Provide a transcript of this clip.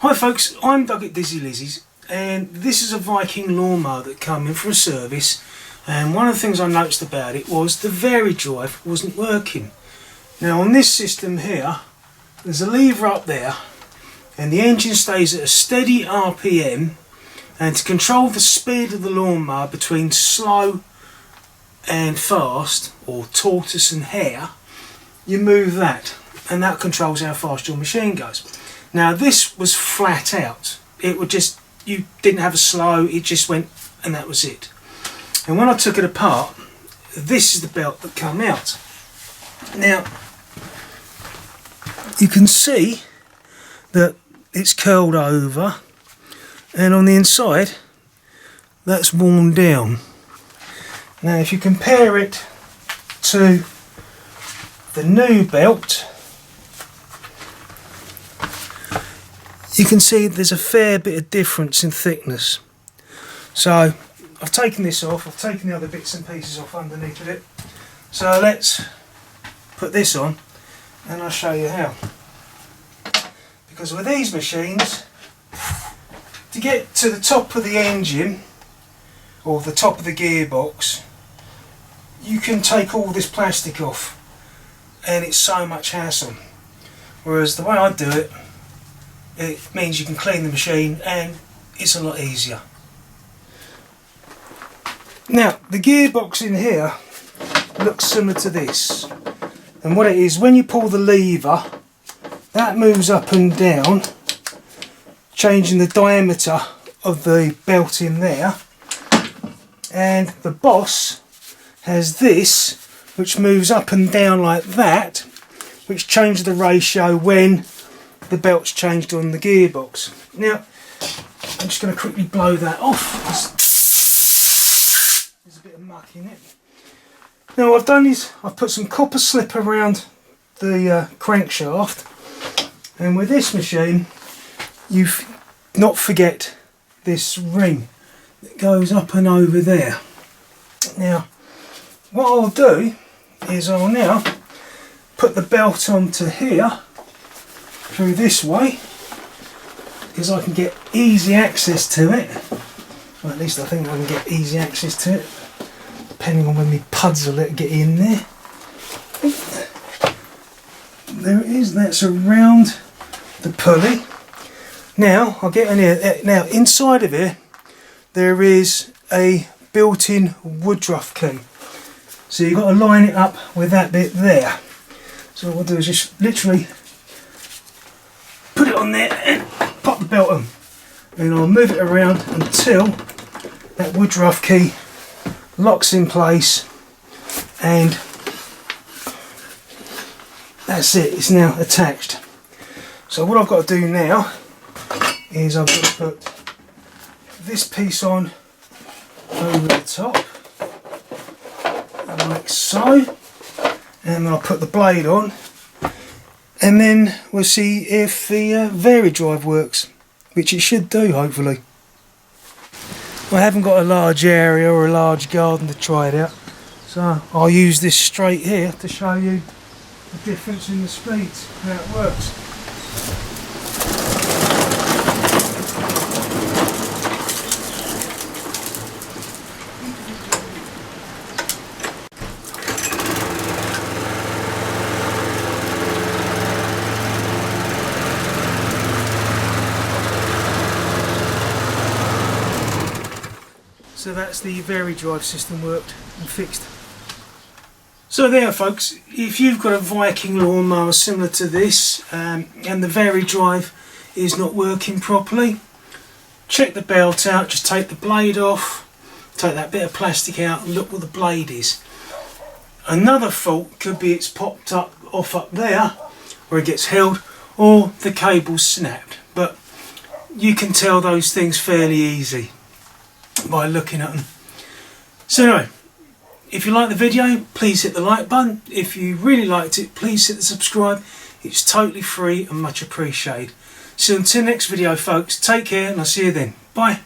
Hi folks, I'm Doug at Dizzy Lizzie's, and this is a Viking lawnmower that came in for a service, and one of the things I noticed about it was the Vari drive wasn't working. Now on this system here, there's a lever up there and the engine stays at a steady RPM, and to control the speed of the lawnmower between slow and fast, or tortoise and hare, you move that and that controls how fast your machine goes. Now this was flat out. It would just, you didn't have a slow, it just went and that was it. And when I took it apart, this is the belt that came out. Now you can see that it's curled over, and on the inside that's worn down. Now if you compare it to the new belt, you can see there's a fair bit of difference in thickness. So I've taken this off, I've taken the other bits and pieces off underneath of it. So let's put this on and I'll show you how. Because with these machines, to get to the top of the engine or the top of the gearbox, you can take all this plastic off and it's so much hassle. Whereas the way I do it, it means you can clean the machine and it's a lot easier. Now the gearbox in here looks similar to this, and what it is, when you pull the lever, that moves up and down, changing the diameter of the belt in there, and the boss has this which moves up and down like that, which changes the ratio when the belt's changed on the gearbox. Now I'm just going to quickly blow that off. There's a bit of muck in it. Now what I've done is I've put some copper slip around the crankshaft, and with this machine you not forget this ring that goes up and over there. Now what I'll do is I'll now put the belt onto here through this way, because I can get easy access to it. Well, at least I think I can get easy access to it, depending on when my puds will let it get in there. There it is, that's around the pulley. Now I'll get in here. Now inside of here there is a built-in woodruff key, so you've got to line it up with that bit there. So what I'll do is just literally put it on there and pop the belt on, and I'll move it around until that woodruff key locks in place, and that's it, it's now attached. So what I've got to do now is I've got to put this piece on over the top like so, and I'll put the blade on, and then we'll see if the Vari drive works, which it should do, hopefully. I haven't got a large area or a large garden to try it out, so I'll use this straight here to show you the difference in the speeds, how it works. So that's the Vari drive system worked and fixed. So there folks, if you've got a Viking lawnmower similar to this and the Vari drive is not working properly, check the belt out, just take the blade off, take that bit of plastic out and look what the blade is. Another fault could be it's popped off up there where it gets held, or the cable's snapped, but you can tell those things fairly easy by looking at them. So anyway, if you like the video, please hit the like button. If you really liked it, please hit the subscribe. It's totally free and much appreciated. So until next video folks, take care and I'll see you then. Bye.